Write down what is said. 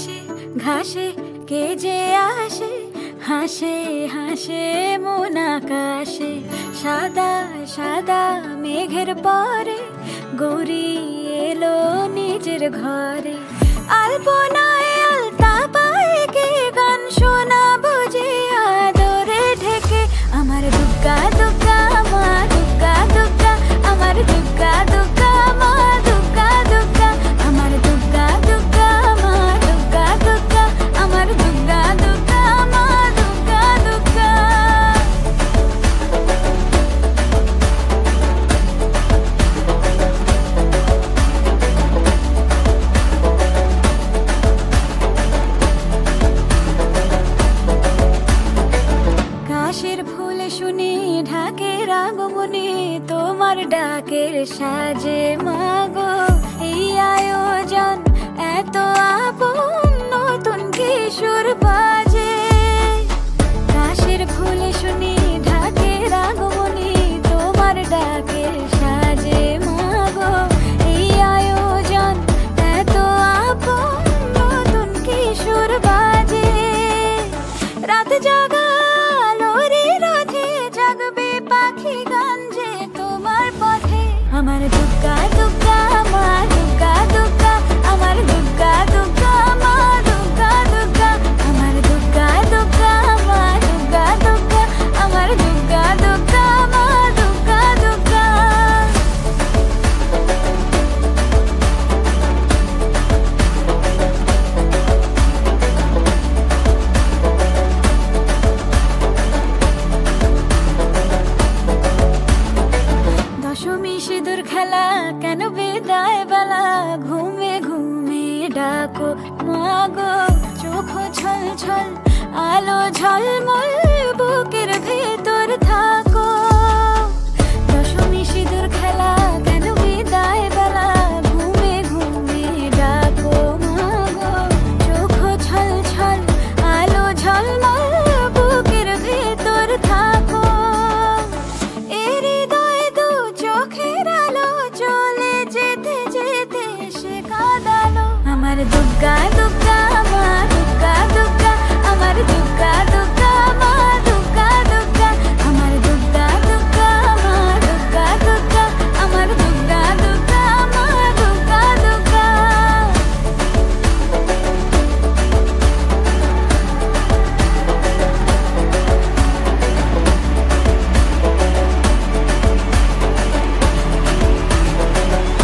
ঘাসে ঘাসে কে যে আসে, হাসে হাসে মন আকাশে। সাদা সাদা মেঘের পরে গৌরী এলো নিজের ঘরে। আলপনায় আলতা পায়ে কে গান শোনাবো যে আদরে ঢেকে। আমার দুগ্গা দুগ্গা মা দুগ্গা দুগ্গা, আমার দুগ্গা দুগ্গা মা দুগ্গা দুগ্গা, আমার দুগ্গা দুগ্গা মা দুগ্গা দুগ্গা, আমার দুগ্গা দুগ্গা মা দুগ্গা দুগ্গা। কাশের ফুল শুনি ঢাকের আগমনে, তোমার ডাকের সাজে মাগো এই আয়োজন এত আপন, নতুন কিশোর বাজে। কাশের ফুল শুনি ঢাকের আগমনে, তোমার ডাকের সাজে মাগো এই আয়োজন এত আপন, নতুন কিশোর বাজে। রাত জাগা জাগবে পাখি গান যে তোমার পথে। আমার দুগ্গা দুগ্গা মা দুগ্গা দুগ্গা, আমার দুগ্গা দুগ্গা মা দুগ্গা দুগ্গা, আমার দুগ্গা দুগ্গা মা দুগ্গা দুগ্গা, আমার দুগ্গা দুগ্গা মা দুগ্গা দুগ্গা। দশমী সিঁদুর খেলা কেন বিদায় বেলা, ঘুমে ঘুমে ডাকো মাগো। চোখ ছল ছল আলো ঝলমল বুকে